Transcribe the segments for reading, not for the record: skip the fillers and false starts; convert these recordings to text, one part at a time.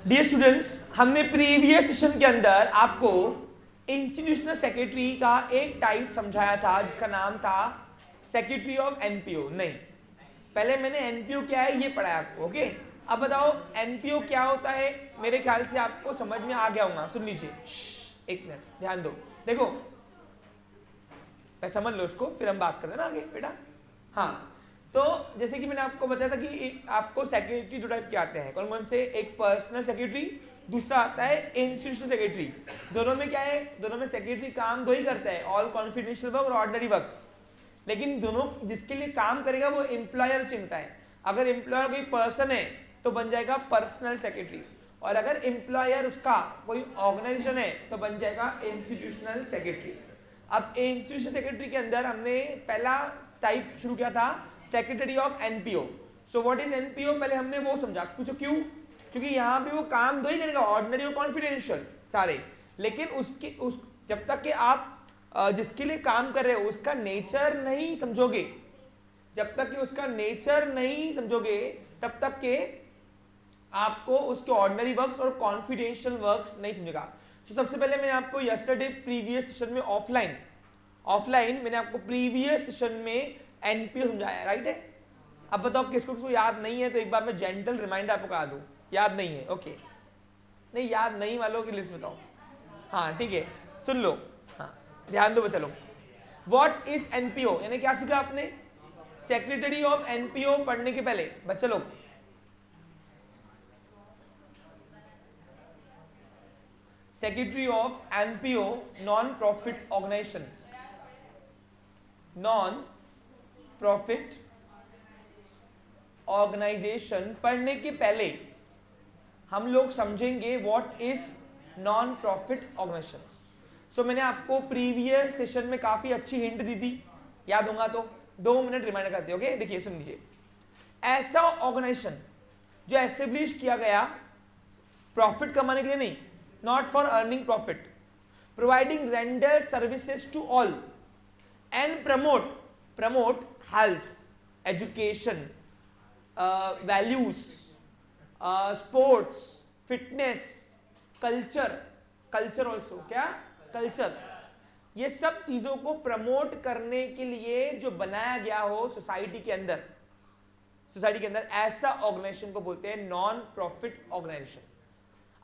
Dear students, हमने previous session के अंदर आपको इंस्टीट्यूशनल सेक्रेटरी का एक टाइप समझाया था जिसका नाम था सेक्रेटरी ऑफ एनपीओ। नहीं, पहले मैंने एनपीओ क्या है ये पढ़ाया आपको। ओके, अब बताओ एनपीओ क्या होता है। मेरे ख्याल से आपको समझ में आ गया होगा। सुन लीजिए, एक मिनट ध्यान दो। देखो, समझ लो इसको, फिर हम बात करते हैं ना आगे बेटा। हाँ, तो जैसे कि मैंने आपको बताया था कि आपको सेक्रेटरी दो टाइप के आते हैं। कौन कौन से? एक पर्सनल सेक्रेटरी, दूसरा आता है इंस्टीट्यूशनल सेक्रेटरी। दोनों में क्या है? दोनों में सेक्रेटरी काम दो ही करता है, ऑल कॉन्फिडेंशियल वर्क और ऑर्डिनरी वर्क्स। लेकिन दोनों जिसके लिए काम करेगा वो एम्प्लॉयर चुनता है। अगर एम्प्लॉयर कोई पर्सन है तो बन जाएगा पर्सनल सेक्रेटरी, और अगर एम्प्लॉयर उसका कोई ऑर्गेनाइजेशन है तो बन जाएगा इंस्टीट्यूशनल सेक्रेटरी। अब इंस्टीट्यूशनल सेक्रेटरी के अंदर हमने पहला टाइप शुरू किया था secretary of NPO. So what is NPO, पहले हमने वो समझा। पूछो क्यों? क्योंकि यहाँ पे वो काम दो ही करेगा, ऑर्डिनरी और कॉन्फिडेंशियल सारे। लेकिन उसके उस जब तक कि आप जिसके लिए काम कर रहे हो उसका नेचर नहीं समझोगे, जब तक कि उसका नेचर नहीं समझोगे तब तक के आपको उसके ऑर्डिनरी वर्क्स और कॉन्फिडेंशियल वर्क्स नहीं समझेगा। तो सबसे पहले मैंने आपको यस्टरडे प्रीवियस सेशन में ऑफलाइन मैंने आपको प्रीवियस सेशन में एनपीओ समझाया, राइट है। अब बताओ किसको किसको याद नहीं है, तो एक बार मैं जेंटल रिमाइंडर आपको करा दूं। याद नहीं है? ओके, नहीं याद नहीं वालों की लिस्ट बताओ। हाँ ठीक है, सुन लो, हाँ ध्यान दो चलो। व्हाट इज एनपीओ, यानी क्या सीखा आपने? सेक्रेटरी ऑफ एनपीओ पढ़ने के पहले बच्चे लोग secretary of NPO, non profit organisation, non profit organisation पढ़ने के पहले हम लोग समझेंगे what is non profit organisations. So मैंने आपको प्रीवियस सेशन में काफी अच्छी हिंट दी थी, याद होगा तो 2 मिनट रिमाइंडर करते हैं। ओके, देखिए सुन लीजिए। ऐसा ऑर्गेनाइजेशन जो एस्टेब्लिश किया गया प्रॉफिट कमाने के लिए नहीं, not for earning profit, providing render services to all and promote health, education, values, sports, fitness, culture also, क्या कल्चर, ये सब चीजों को प्रमोट करने के लिए जो बनाया गया हो सोसाइटी के अंदर, ऐसा ऑर्गेनाइजेशन को बोलते हैं नॉन प्रॉफिट ऑर्गेनाइजेशन।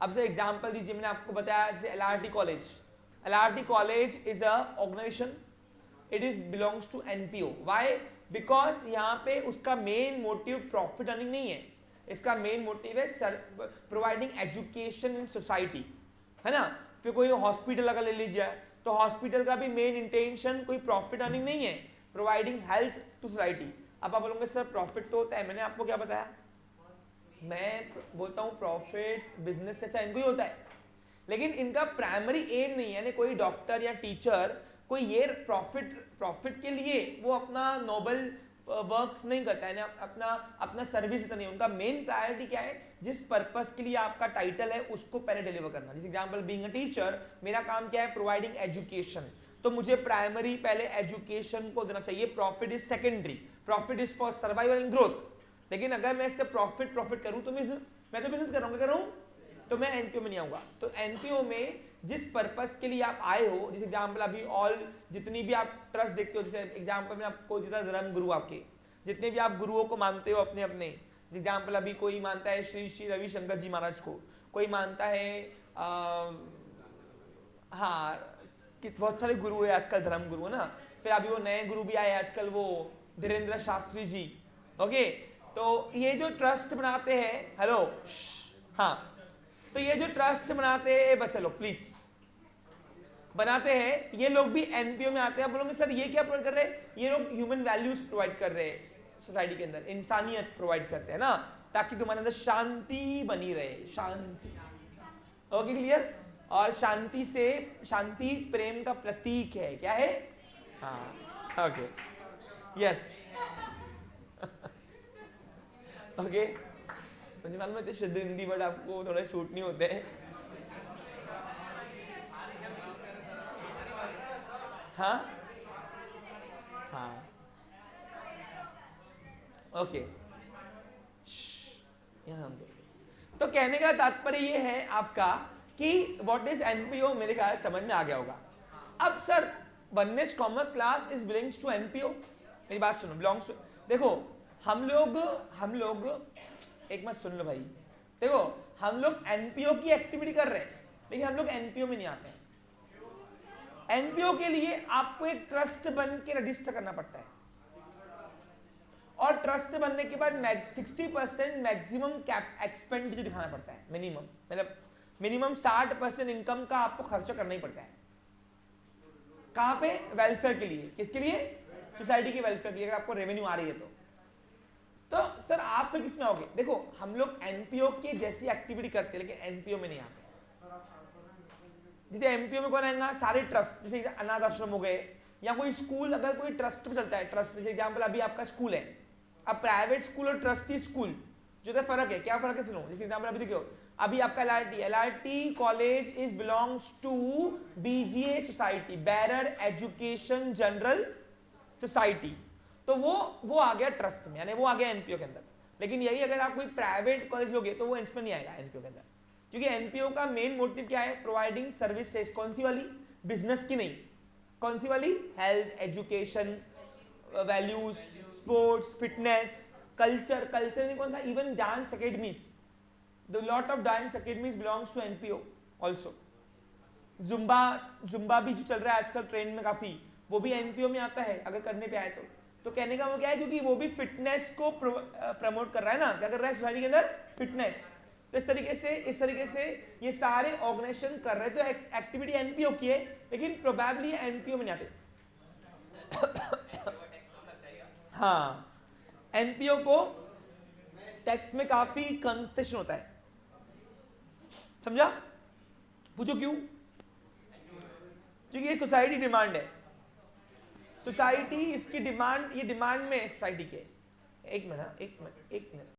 अब से एग्जांपल दीजिए, मैंने आपको बताया जैसे LRT college is a organisation, it is belongs to NPO. Why? Because यहाँ पे उसका मेन मोटिव प्रॉफिट अर्निंग नहीं है, इसका मेन मोटिव है प्रोवाइडिंग एजुकेशन इन सोसाइटी, है ना। फिर कोई हॉस्पिटल अगर ले लीजिए तो हॉस्पिटल का भी मेन इंटेंशन कोई प्रॉफिट अर्निंग नहीं है, प्रोवाइडिंग हेल्थ टू सोसाइटी। अब आप बोलोगे सर प्रॉफिट तो होता है, मैंने आपको क्या बताया? मैं बोलता हूँ प्रॉफिट बिजनेस से अच्छा इनको ही होता है, लेकिन इनका प्राइमरी एम नहीं है। यानी कोई डॉक्टर या टीचर कोई ये प्रॉफिट के लिए वो अपना नोबल वर्क्स नहीं करता है, अपना सर्विस इतना नहीं। उनका मेन प्रायोरिटी क्या है? जिस पर्पस के लिए आपका टाइटल है उसको पहले डिलीवर करना। जैसे एग्जांपल, बीइंग अ टीचर, मेरा काम क्या है? प्रोवाइडिंग एजुकेशन, तो मुझे प्राइमरी पहले एजुकेशन को देना चाहिए, profit is secondary, profit is for survival and growth. लेकिन अगर मैं इससे प्रॉफिट करूं तो मैं तो बिजनेस कर रहा हूं, तो मैं एनपीओ में नहीं आऊंगा। तो एनपीओ में जिस पर्पस के लिए आप आए हो, जैसे एग्जांपल अभी ऑल जितनी भी आप ट्रस्ट देखते हो, जैसे एग्जांपल में आपको दिया धर्म गुरु, आपके जितने भी आप गुरुओं को मानते हो अपने अपने, एग्जांपल अभी कोई मानता है श्री श्री रविशंकर जी महाराज को, कोई मानता है हाँ कि बहुत सारे गुरु है आजकल, धर्म गुरु है ना। फिर अभी वो नए गुरु भी आए आजकल, वो धीरेन्द्र शास्त्री जी। ओके, तो ये जो ट्रस्ट बनाते हैं, हेलो, हाँ, तो ये जो ट्रस्ट बनाते हैं बच्चे लोग प्लीज बनाते हैं, ये लोग भी एनपीओ में आते हैं। बोलोगे सर ये क्या प्रोवाइड कर रहे हैं? ये लोग ह्यूमन वैल्यूज प्रोवाइड कर रहे हैं सोसाइटी के अंदर, इंसानियत प्रोवाइड करते हैं ना, ताकि तुम्हारे अंदर शांति बनी रहे, शांति। Okay, clear? और शांति प्रेम का प्रतीक है, क्या है? हाँ, ओके, यस, ओके। मुझे मालूम है शुद्ध हिंदी वर्ड आपको थोड़ा सूट नहीं होते हैं। हाँ हाँ, ओके, यहाँ हम तो कहने का तात्पर्य ये है आपका कि व्हाट इज एनपीओ, मेरे ख्याल समझ में आ गया होगा। अब sir oneness commerce class is belongs to NPO, मेरी बात सुनो, बिलोंग्स टू, देखो हम लोग एक मिनट सुन लो भाई, देखो हम लोग एनपीओ की एक्टिविटी कर रहे हैं लेकिन हम लोग एनपीओ में नहीं आते हैं। एनपीओ के लिए आपको एक ट्रस्ट बन के रजिस्टर करना पड़ता है और ट्रस्ट बनने के बाद 60% मैक्सिमम एक्सपेंडिचर दिखाना पड़ता है, मिनिमम, मतलब मिनिमम 60% इनकम का आपको खर्चा करना ही पड़ता है। कहां पे? वेलफेयर के लिए। किसके लिए? सोसाइटी के वेलफेयर के लिए, अगर आपको रेवेन्यू आ रही है तो सर आप फिर किसमें आओगे? देखो हम लोग एनपीओ के जैसी एक्टिविटी करते हैं लेकिन एनपीओ में नहीं आते। जैसे एमपीओ में कौन आएगा? सारे ट्रस्ट, जैसे अनाथ आश्रम हो गए या कोई स्कूल, अगर कोई ट्रस्ट में चलता है, ट्रस्ट जैसे एग्जांपल अभी आपका स्कूल है, अब प्राइवेट स्कूल और ट्रस्टी स्कूल जो तो फर्क है, क्या फर्क है सुनो। जैसे एग्जांपल अभी देखो, अभी आपका LRT college is belongs to BGA society, Berar education general society, तो वो आ गया ट्रस्ट में, यानी वो आ गया एनपीओ के अंदर। लेकिन यही अगर आप कोई प्राइवेट कॉलेज लोगे तो वो इसमें नहीं आएगा एनपीओ के अंदर, क्योंकि एनपीओ का मेन मोटिव क्या है? Providing services. कौन सी वाली? बिजनेस की नहीं, कौन सी वाली? Health, education, values, sports, fitness, culture, culture में कौन सा? Even dance academies, the lot of dance academies belongs to NPO also. Zumba भी जो चल रहा है आजकल ट्रेंड में काफी, वो भी एनपीओ में आता है अगर करने पे आए तो कहने का वो क्या है, क्योंकि वो भी फिटनेस को प्रमोट कर रहा है ना, क्या कर रहा है सोसाइटी के अंदर? फिटनेस। तो इस तरीके से ये सारे ऑर्गेनाइजेशन कर रहे हैं, तो एक्टिविटी एनपीओ की है लेकिन प्रोबेबली एनपीओ में नहीं आते। हाँ, एनपीओ को टैक्स में काफी कंसेशन होता है, समझा? पूछो क्यों? क्योंकि ये सोसाइटी डिमांड है, सोसाइटी इसकी डिमांड, ये डिमांड में सोसाइटी के। एक मिनट